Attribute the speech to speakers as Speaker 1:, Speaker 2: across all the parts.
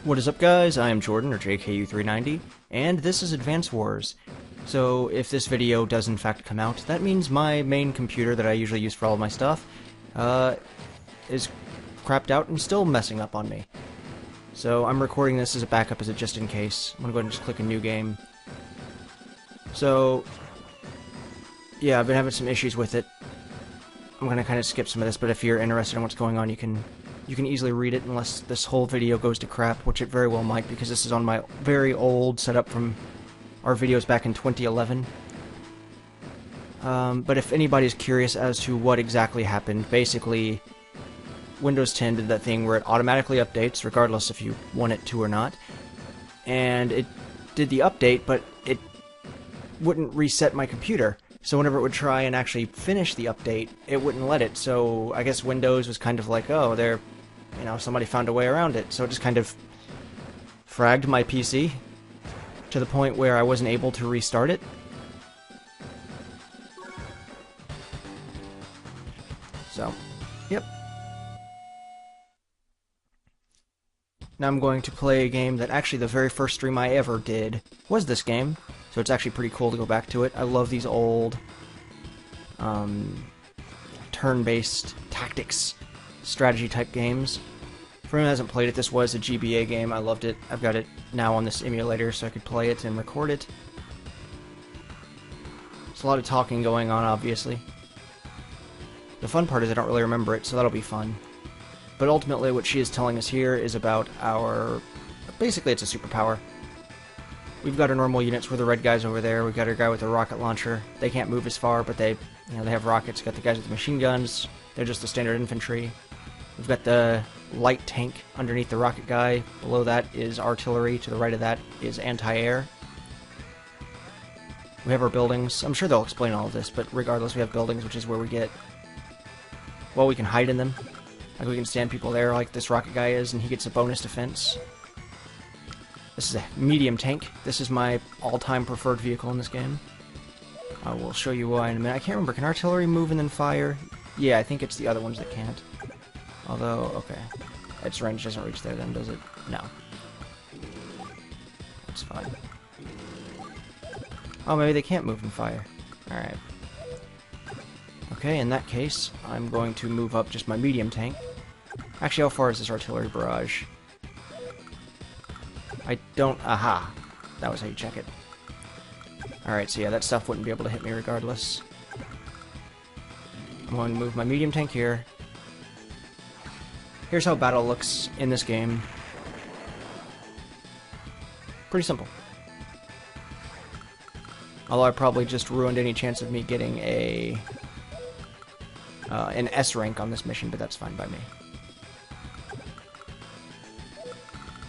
Speaker 1: What is up, guys? I am Jordan, or JKU390, and this is Advance Wars. So, if this video does in fact come out, that means my main computer that I usually use for all of my stuff, is crapped out and still messing up on me. So, I'm recording this as a backup as a just in case. I'm gonna go ahead and just click a new game. So, yeah, I've been having some issues with it. I'm gonna kind of skip some of this, but if you're interested in what's going on, you can easily read it unless this whole video goes to crap, which it very well might, because this is on my very old setup from our videos back in 2011. But if anybody's curious as to what exactly happened, basically Windows 10 did that thing where it automatically updates, regardless if you want it to or not. And it did the update, but it wouldn't reset my computer. So whenever it would try and actually finish the update, it wouldn't let it. So I guess Windows was kind of like, oh, somebody found a way around it. So it just kind of fragged my PC to the point where I wasn't able to restart it. So, yep. Now I'm going to play a game that actually the very first stream I ever did was this game. So it's actually pretty cool to go back to it. I love these old turn-based tactics strategy type games. For anyone who hasn't played it, this was a GBA game. I loved it. I've got it now on this emulator so I could play it and record it. There's a lot of talking going on, obviously. The fun part is I don't really remember it, so that'll be fun. But ultimately what she is telling us here is about our... basically it's a superpower. We've got our normal units, we're the red guys over there. We've got our guy with the rocket launcher. They can't move as far, but they have rockets. Got the guys with the machine guns. They're just the standard infantry. We've got the light tank underneath the rocket guy. Below that is artillery. To the right of that is anti-air. We have our buildings. I'm sure they'll explain all of this, but regardless, we have buildings, which is where we get... well, we can hide in them. Like, we can stand people there like this rocket guy is, and he gets a bonus defense. This is a medium tank. This is my all-time preferred vehicle in this game. I will show you why in a minute. I can't remember. Can artillery move and then fire? Yeah, I think it's the other ones that can't. Although, okay. Its range doesn't reach there then, does it? No. That's fine. Oh, maybe they can't move and fire. Alright. Okay, in that case, I'm going to move up just my medium tank. Actually, how far is this artillery barrage? I don't... aha! That was how you check it. Alright, so yeah, that stuff wouldn't be able to hit me regardless. I'm going to move my medium tank here. Here's how battle looks in this game. Pretty simple. Although I probably just ruined any chance of me getting an S rank on this mission, but that's fine by me.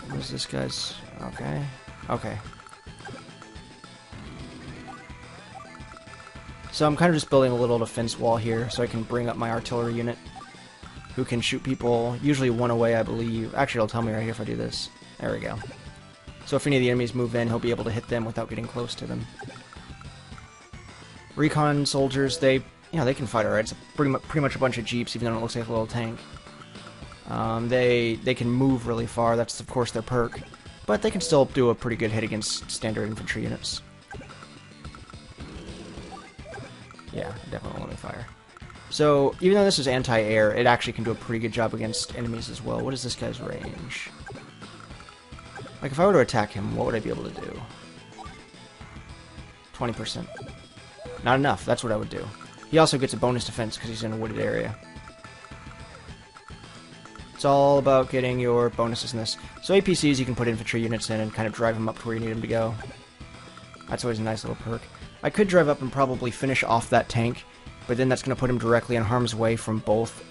Speaker 1: What is this guy's... okay. Okay. So I'm kind of just building a little defense wall here so I can bring up my artillery unit, who can shoot people, usually one away, I believe. Actually, it'll tell me right here if I do this. There we go. So if any of the enemies move in, he'll be able to hit them without getting close to them. Recon soldiers, they can fight alright. It's pretty much a bunch of jeeps, even though it looks like a little tank. They can move really far, that's of course their perk, but they can still do a pretty good hit against standard infantry units. Yeah, definitely let me fire. So, even though this is anti-air, it actually can do a pretty good job against enemies as well. What is this guy's range? Like, if I were to attack him, what would I be able to do? 20%. Not enough, that's what I would do. He also gets a bonus defense because he's in a wooded area. It's all about getting your bonuses in this. So APCs you can put infantry units in and kind of drive them up to where you need them to go. That's always a nice little perk. I could drive up and probably finish off that tank, but then that's going to put him directly in harm's way from both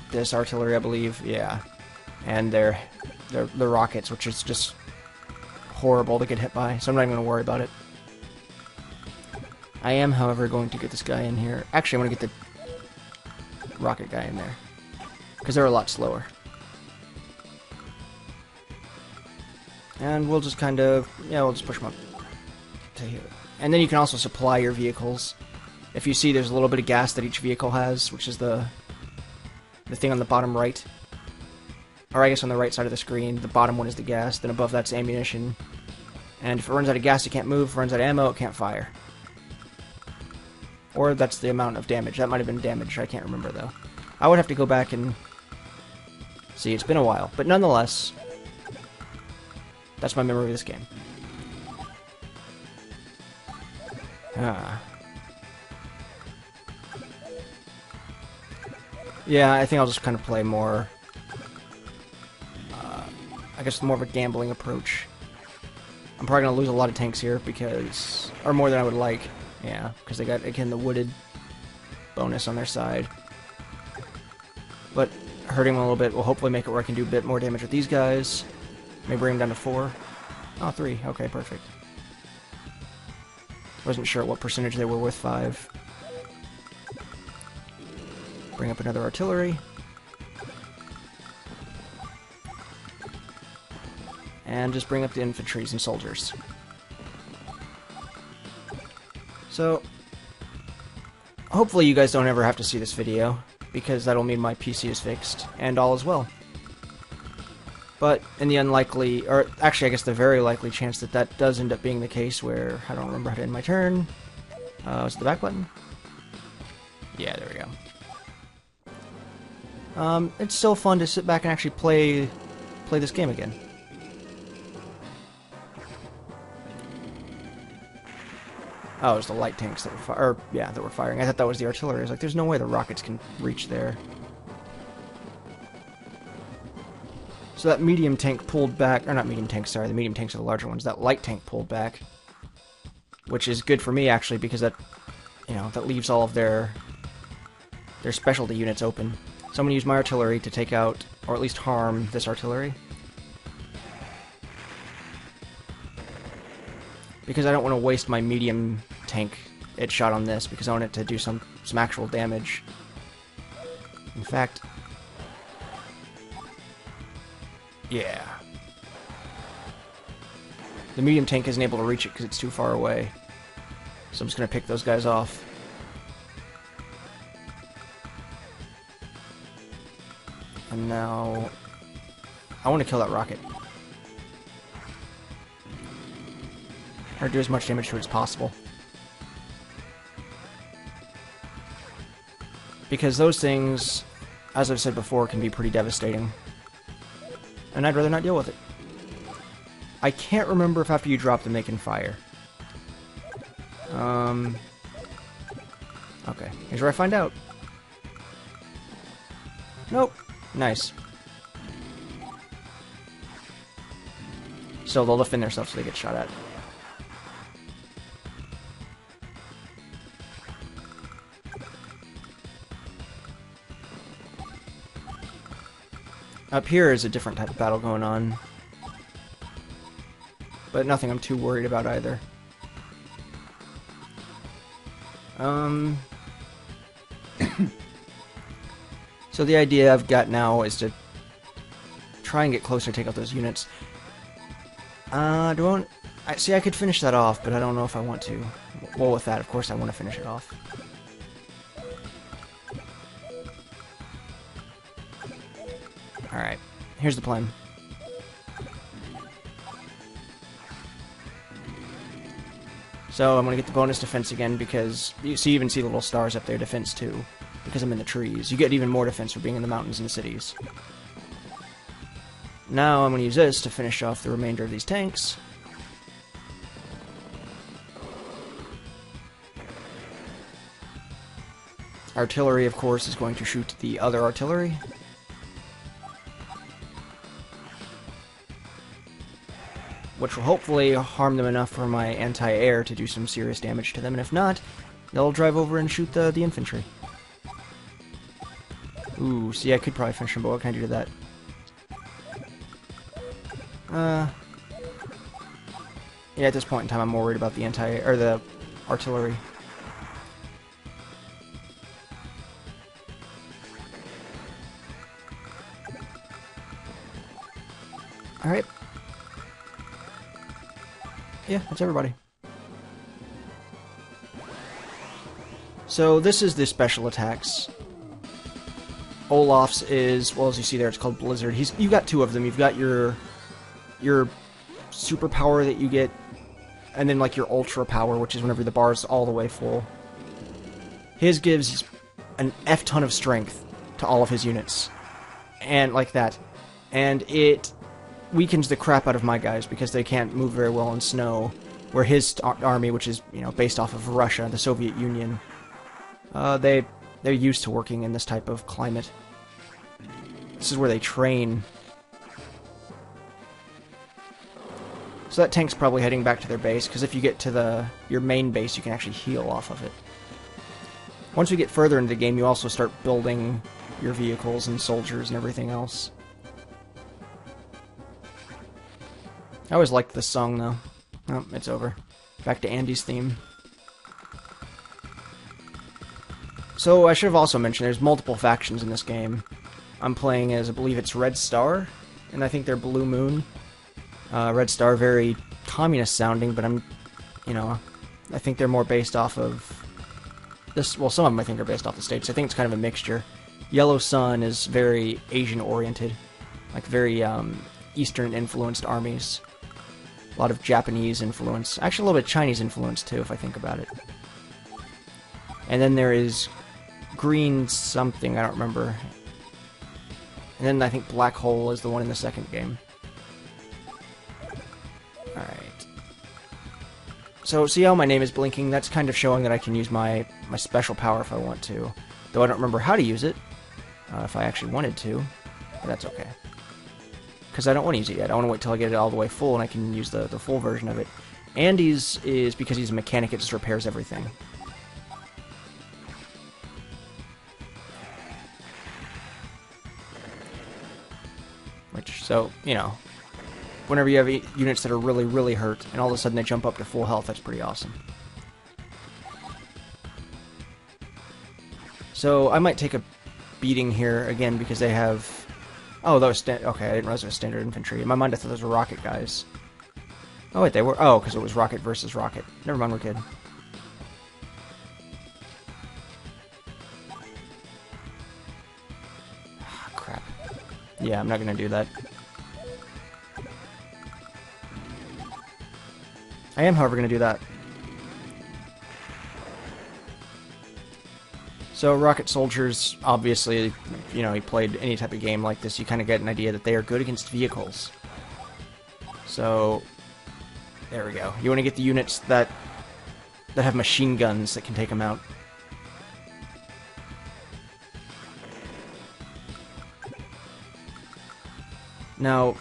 Speaker 1: this artillery, I believe, yeah, and their rockets, which is just horrible to get hit by, so I'm not even going to worry about it. I am, however, going to get this guy in here. Actually, I'm going to get the rocket guy in there, because they're a lot slower. And we'll just kind of, yeah, we'll just push them up to here. And then you can also supply your vehicles. If you see, there's a little bit of gas that each vehicle has, which is the thing on the bottom right. or I guess on the right side of the screen, the bottom one is the gas, then above that's ammunition. And if it runs out of gas, it can't move. If it runs out of ammo, it can't fire. Or that's the amount of damage. That might have been damage. I can't remember, though. I would have to go back and see. It's been a while. But nonetheless, that's my memory of this game. Yeah, I think I'll just kind of play more... I guess more of a gambling approach. I'm probably going to lose a lot of tanks here because... Or more than I would like. Yeah, because they got, again, the wooded bonus on their side. But hurting them a little bit will hopefully make it where I can do a bit more damage with these guys. Maybe bring them down to 4. Oh, 3. Okay, perfect. Wasn't sure what percentage they were with 5. Bring up another artillery. And just bring up the infantries and soldiers. So, hopefully you guys don't ever have to see this video, because that'll mean my PC is fixed, and all is well. But in the unlikely, or actually I guess the very likely chance that that does end up being the case, where I don't remember how to end my turn. Was it the back button? Yeah, there we go. It's still fun to sit back and actually play this game again. Oh, it was the light tanks that were that were firing. I thought that was the artillery. I was like, there's no way the rockets can reach there. So that medium tank pulled back, or not medium tank, sorry, the medium tanks are the larger ones. That light tank pulled back, which is good for me actually, because that, you know, that leaves all of their specialty units open. So I'm going to use my artillery to take out, or at least harm, this artillery. Because I don't want to waste my medium tank it shot on this, because I want it to do some actual damage. In fact... Yeah. The medium tank isn't able to reach it because it's too far away. So I'm just going to pick those guys off. And now... I want to kill that rocket. Or do as much damage to it as possible. Because those things, as I've said before, can be pretty devastating. And I'd rather not deal with it. I can't remember if after you drop them they can fire. Okay, here's where I find out. Nope. Nice. So they'll defend themselves so they get shot at. Up here is a different type of battle going on. But nothing I'm too worried about either. So the idea I've got now is to try and get closer to take out those units. I could finish that off, but I don't know if I want to. Well, with that, of course, I want to finish it off. Alright, here's the plan. So I'm going to get the bonus defense again because you even see the little stars up there, defense 2, because I'm in the trees. You get even more defense for being in the mountains and the cities. Now I'm going to use this to finish off the remainder of these tanks. Artillery, of course, is going to shoot the other artillery. Which will hopefully harm them enough for my anti-air to do some serious damage to them, and if not, they'll drive over and shoot the infantry. Ooh, see, I could probably finish them, but what can I do to that? Yeah, at this point in time, I'm more worried about the anti-air, or the artillery. Alright. Yeah, that's everybody. So this is the special attacks. Olaf's is, well, as you see there, it's called Blizzard. You got two of them. You've got your superpower that you get, and then like your ultra power, which is whenever the bar is all the way full. His gives an F ton of strength to all of his units, and like that, and it weakens the crap out of my guys because they can't move very well in snow. Where his army, which is based off of Russia, the Soviet Union, they're used to working in this type of climate. This is where they train. So that tank's probably heading back to their base, because if you get to your main base, you can actually heal off of it. Once we get further into the game, you also start building your vehicles and soldiers and everything else. I always liked this song, though. Oh, it's over. Back to Andy's theme. So, I should have also mentioned, there's multiple factions in this game. I'm playing as, I believe it's Red Star, and I think they're Blue Moon. Red Star, very communist sounding, but I think they're more based off of this. Well, some of them I think are based off the States. I think it's kind of a mixture. Yellow Sun is very Asian-oriented, like very Eastern-influenced armies. A lot of Japanese influence. Actually, a little bit of Chinese influence, too, if I think about it. And then there is Green something, I don't remember. And then I think Black Hole is the one in the second game. Alright. So, see how my name is blinking? That's kind of showing that I can use my special power if I want to. Though I don't remember how to use it, if I actually wanted to. But that's okay. Because I don't want to use it yet. I want to wait till I get it all the way full and I can use the full version of it. Andy's is because he's a mechanic, it just repairs everything. So, whenever you have units that are really, really hurt, and all of a sudden they jump up to full health, that's pretty awesome. So, I might take a beating here, again, because they have... Oh, that was okay, I didn't realize it was standard infantry. In my mind, I thought those were rocket guys. Oh, wait, they were... Oh, because it was rocket versus rocket. Never mind, we're good. Ah, crap. Yeah, I'm not going to do that. I am, however, going to do that. So, rocket soldiers, obviously, you played any type of game like this, you kind of get an idea that they are good against vehicles. So, there we go. You want to get the units that have machine guns that can take them out. Now,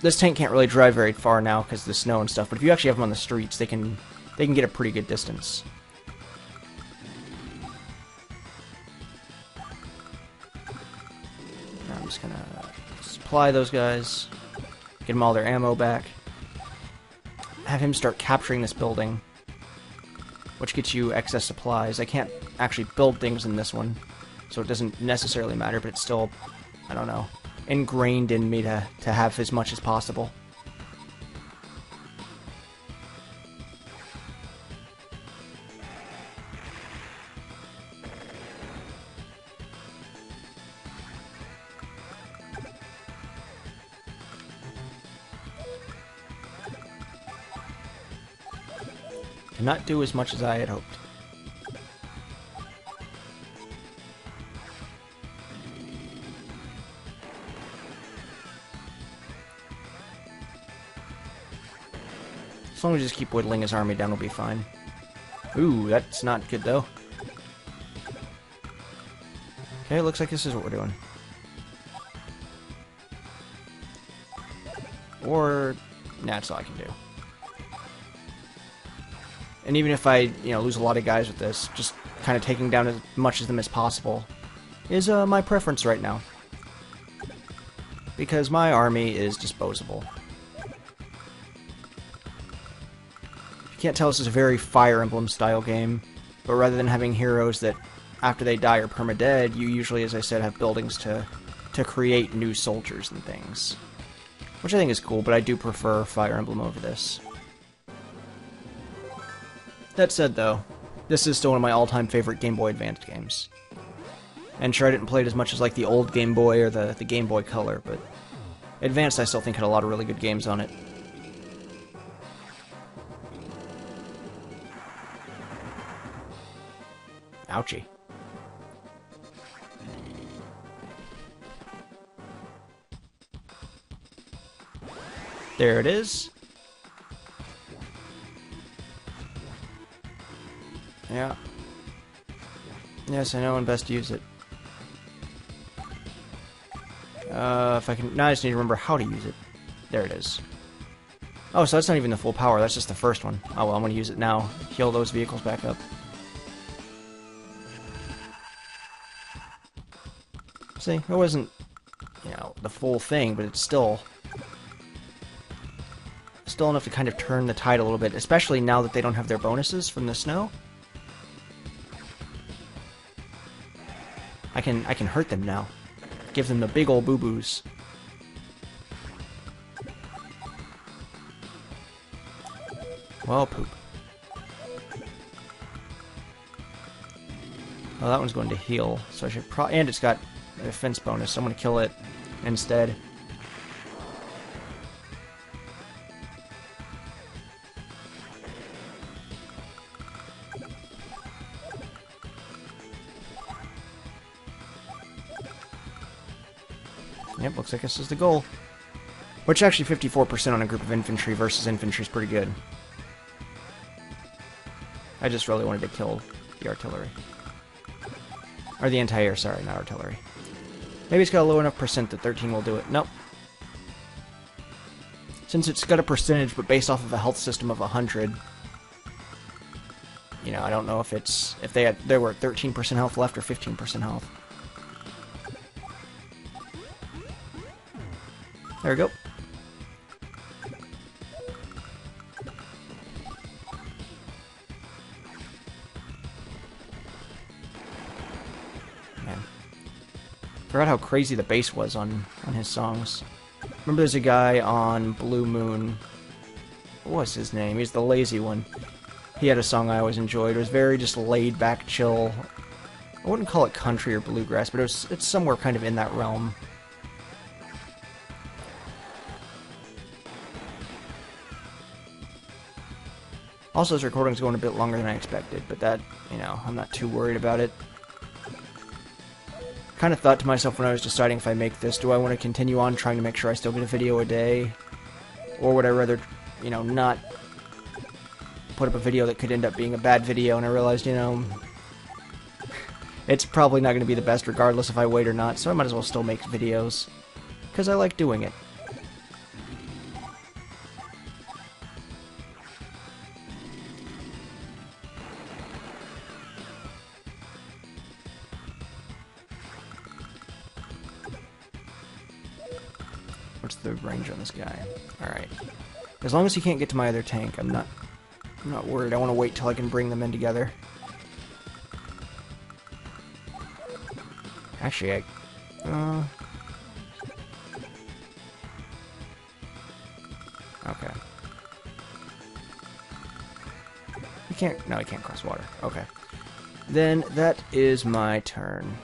Speaker 1: this tank can't really drive very far now because of the snow and stuff, but if you actually have them on the streets, they can get a pretty good distance. Now I'm just gonna supply those guys, get them all their ammo back, have him start capturing this building, which gets you excess supplies. I can't actually build things in this one, so it doesn't necessarily matter, but it's still, I don't know, ingrained in me to have as much as possible. Did not do as much as I had hoped. As long as we just keep whittling his army down, we'll be fine. Ooh, that's not good, though. Okay, looks like this is what we're doing. Or... nah, that's all I can do. And even if I, lose a lot of guys with this, just kind of taking down as much of them as possible is my preference right now. Because my army is disposable. You can't tell, this is a very Fire Emblem style game, but rather than having heroes that after they die are permadead, you usually, as I said, have buildings to create new soldiers and things. Which I think is cool, but I do prefer Fire Emblem over this. That said, though, this is still one of my all-time favorite Game Boy Advance games. And sure, I didn't play it as much as like the old Game Boy or the Game Boy Color, but Advanced I still think had a lot of really good games on it. Ouchie. There it is. Yeah. Yes, I know when best to use it. If I can... Now I just need to remember how to use it. There it is. Oh, so that's not even the full power, that's just the first one. Oh well, I'm gonna use it now. Heal those vehicles back up. See, it wasn't, you know, the full thing, but it's still enough to kind of turn the tide a little bit, especially now that they don't have their bonuses from the snow. I can hurt them now. Give them the big old boo-boos. Well, poop. Well, that one's going to heal, so I should and it's got a defense bonus, so I'm going to kill it instead. Yep, looks like this is the goal. Which actually 54% on a group of infantry versus infantry is pretty good. I just really wanted to kill the artillery. Or the anti-air, sorry, not artillery. Maybe it's got a low enough percent that 13 will do it. Nope. Since it's got a percentage, but based off of a health system of 100, you know, I don't know if it's... if they were at 13% health left or 15% health. There we go. Man. Forgot how crazy the bass was on his songs. Remember there's a guy on Blue Moon. What was his name? He's the lazy one. He had a song I always enjoyed. It was very just laid back, chill. I wouldn't call it country or bluegrass, but it's somewhere kind of in that realm. Also, this recording's going a bit longer than I expected, but that, you know, I'm not too worried about it. Kind of thought to myself when I was deciding if I make this, do I want to continue on trying to make sure I still get a video a day? Or would I rather, you know, not put up a video that could end up being a bad video? And I realized, you know, it's probably not going to be the best regardless if I wait or not, so I might as well still make videos. Because I like doing it. What's the range on this guy? Alright. As long as he can't get to my other tank, I'm not worried. I want to wait till I can bring them in together. Actually, okay. He can't... no, he can't cross water. Okay. Then that is my turn.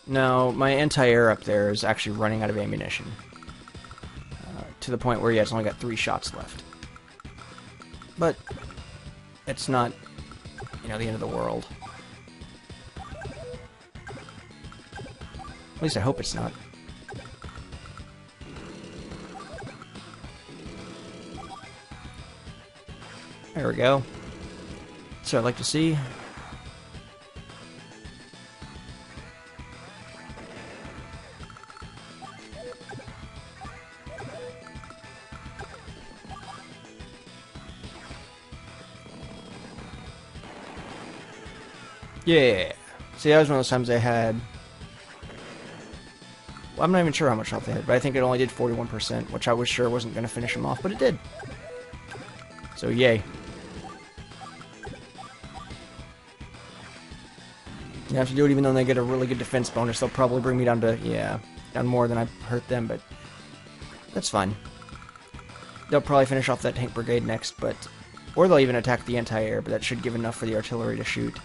Speaker 1: Now, my anti-air up there is actually running out of ammunition. To the point where, yeah, it's only got 3 shots left. But, it's not, you know, the end of the world. At least I hope it's not. There we go. So I'd like to see... yeah. See, that was one of those times I had... well, I'm not even sure how much health they had, but I think it only did 41%, which I was sure wasn't going to finish him off, but it did. So, yay. You have to do it even though they get a really good defense bonus. They'll probably bring me down to, yeah, down more than I hurt them, but that's fine. They'll probably finish off that tank brigade next, but... Or they'll even attack the anti-air, but that should give enough for the artillery to shoot.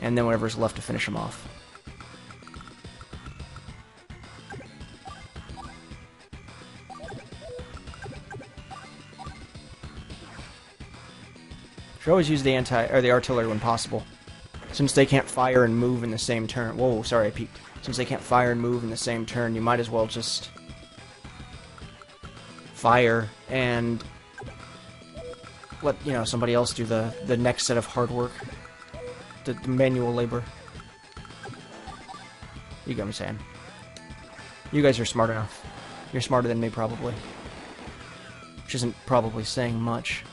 Speaker 1: And then whatever's left to finish them off. Should always use the artillery when possible. Since they can't fire and move in the same turn. Whoa, sorry, I peeked. Since they can't fire and move in the same turn, you might as well just fire and let, you know, somebody else do the next set of hard work. The manual labor. You get what I'm saying. You guys are smart enough. You're smarter than me, probably. Which isn't probably saying much.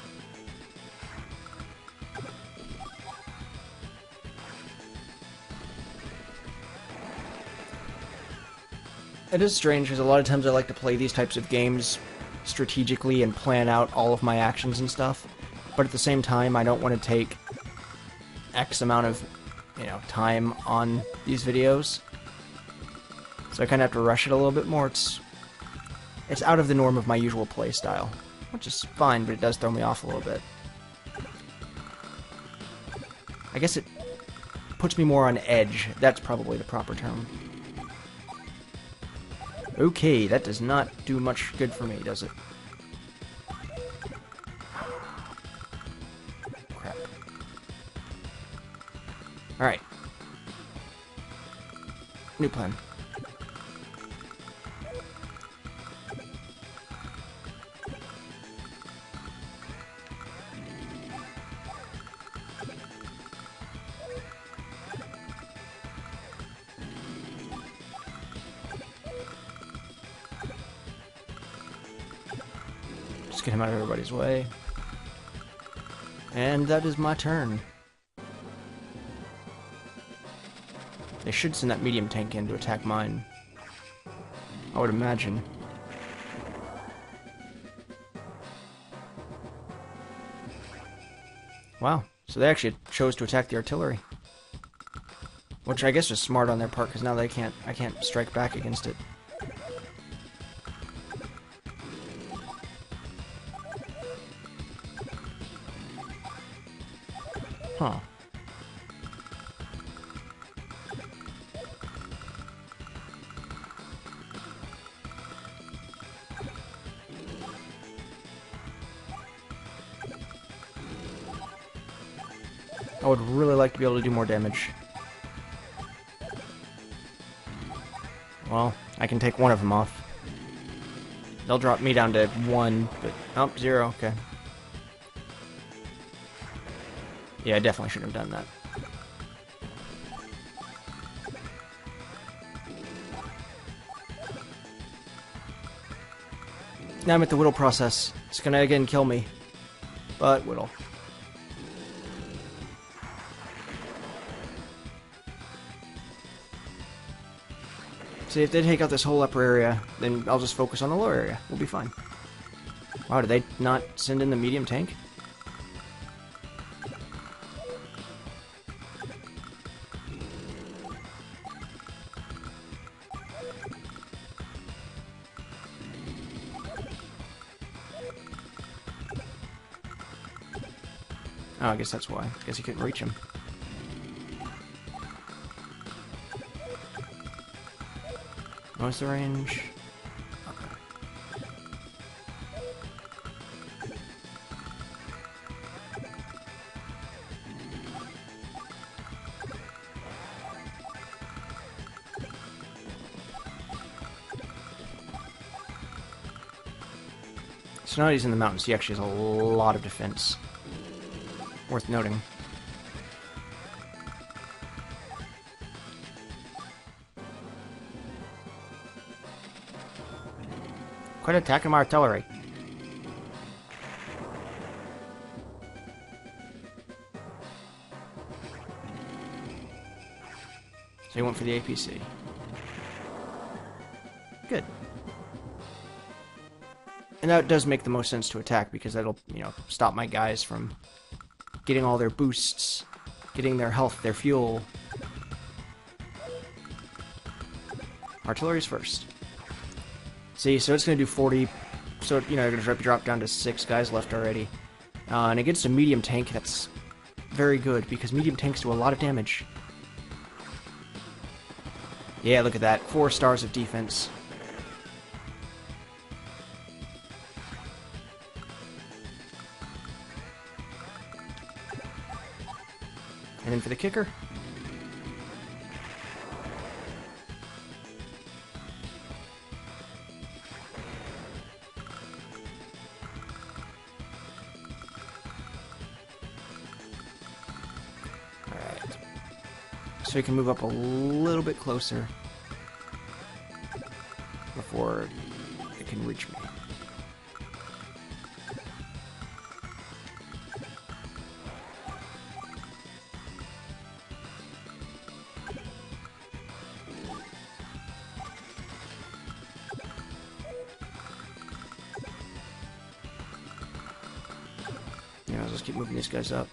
Speaker 1: It is strange, because a lot of times I like to play these types of games strategically and plan out all of my actions and stuff, but at the same time, I don't want to take X amount of, you know, time on these videos. So I kind of have to rush it a little bit more. It's out of the norm of my usual play style, which is fine, but it does throw me off a little bit. I guess it puts me more on edge. That's probably the proper term. Okay, that does not do much good for me, does it? Crap. Alright. New plan. Just get him out of everybody's way. And that is my turn. They should send that medium tank in to attack mine, I would imagine. Wow, so they actually chose to attack the artillery. Which I guess is smart on their part, because now I can't strike back against it. Huh. I would really like to be able to do more damage. Well, I can take one of them off. They'll drop me down to 1, but... Oh, 0, okay. Yeah, I definitely should have done that. Now I'm at the whittle process. It's gonna again kill me. But whittle. See, if they take out this whole upper area, then I'll just focus on the lower area. We'll be fine. Wow, did they not send in the medium tank? Oh, I guess that's why. I guess he couldn't reach him. What's the range? Okay. So now he's in the mountains. He actually has a lot of defense. Worth noting. Quit attacking my artillery. So he went for the APC. Good. And that does make the most sense to attack, because that'll, you know, stop my guys from getting all their boosts, getting their health, their fuel, Artillery's first. See, so it's going to do 40. So, you know, you're going to drop down to 6 guys left already. And against a medium tank, that's very good, because medium tanks do a lot of damage. Yeah, look at that. 4 stars of defense. And then for the kicker. Alright. So we can move up a little bit closer before it can reach me. Yeah, let's just keep moving these guys up.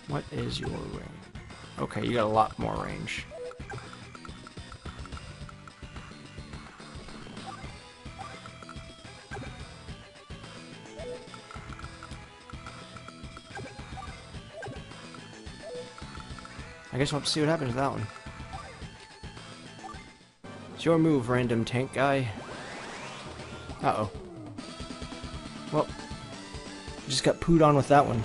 Speaker 1: What is your range? Okay, you got a lot more range. I guess we'll have to see what happens with that one. It's your move, random tank guy. Uh-oh. Well, just got pooed on with that one.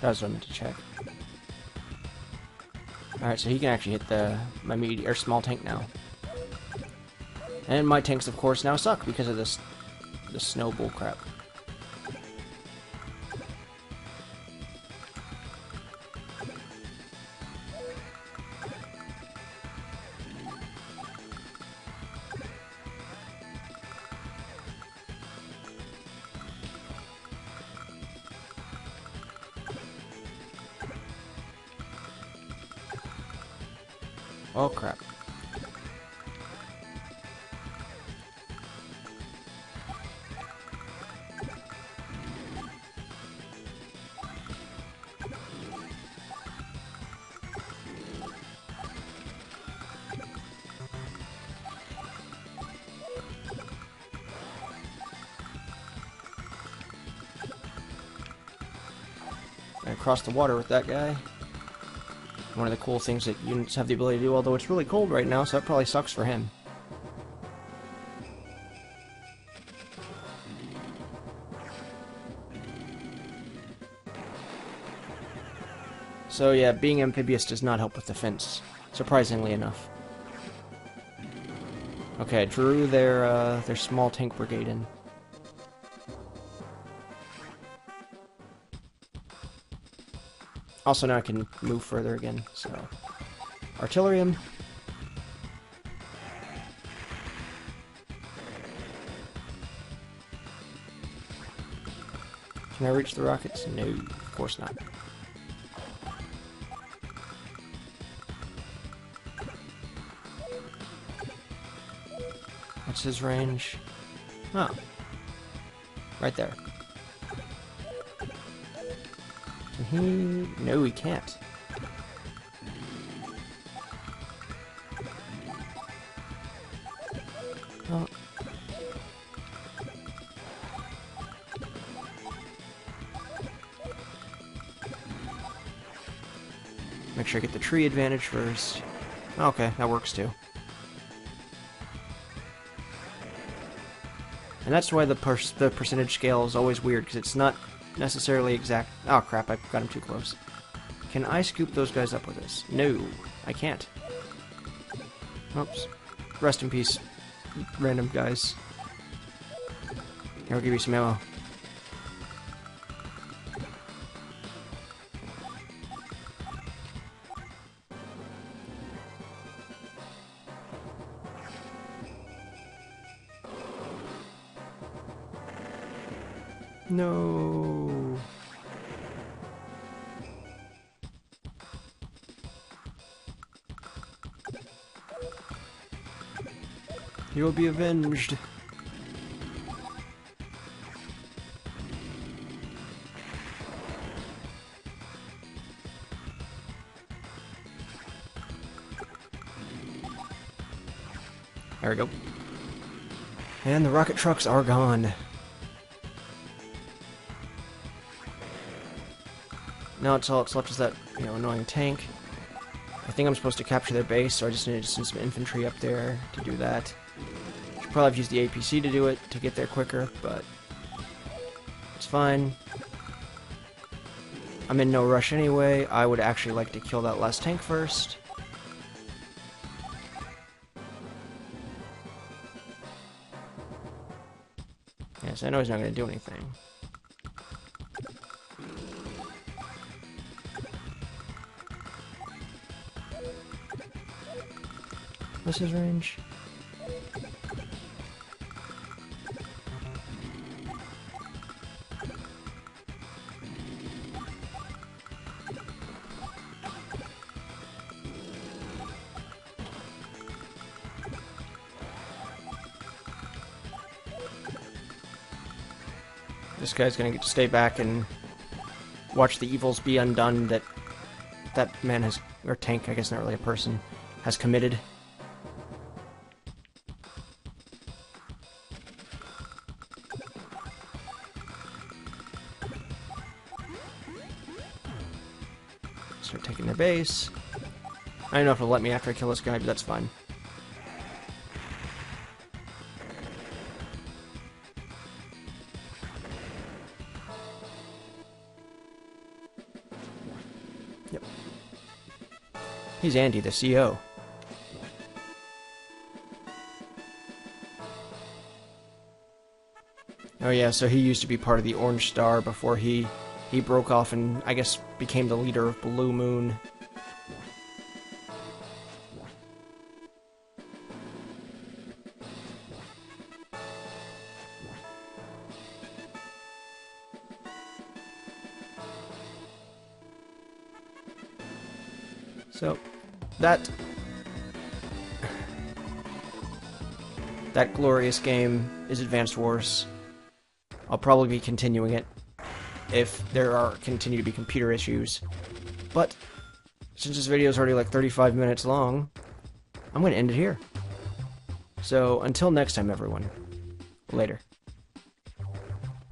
Speaker 1: That's what I meant to check. Alright, so he can actually hit my medium or small tank now. And my tanks, of course, now suck because of this snow bull crap. Oh crap. Gotta cross the water with that guy. One of the cool things that units have the ability to do, although it's really cold right now, so that probably sucks for him. So yeah, being amphibious does not help with defense, surprisingly enough. Okay, I drew their small tank brigade in. Also, now I can move further again, so... Artillery him. Can I reach the rockets? No, of course not. What's his range? Oh. Right there. Can he... No, he can't. Oh. Make sure I get the tree advantage first. Okay, that works too. And that's why the percentage scale is always weird, because it's not necessarily exact. Oh crap, I got him too close. Can I scoop those guys up with this? No, I can't. Oops. Rest in peace, random guys. Here, I'll give you some ammo. No. You will be avenged. There we go. And the rocket trucks are gone. Now it's all that's left is that, annoying tank. I think I'm supposed to capture their base, so I just need to send some infantry up there to do that. Should probably have used the APC to do it, to get there quicker, but it's fine. I'm in no rush anyway. I would actually like to kill that last tank first. Yes, I know he's not going to do anything. What's his range? This guy's gonna get to stay back and watch the evils be undone that that man has, or tank, I guess not really a person, has committed. Start taking their base. I don't know if it'll let me after I kill this guy, but that's fine. Yep. He's Andy, the CO. Oh yeah, so he used to be part of the Orange Star before he broke off and, I guess, became the leader of Blue Moon. So, that glorious game is Advanced Wars. I'll probably be continuing it if there continue to be computer issues. But since this video is already like 35 minutes long, I'm going to end it here. So until next time, everyone. Later.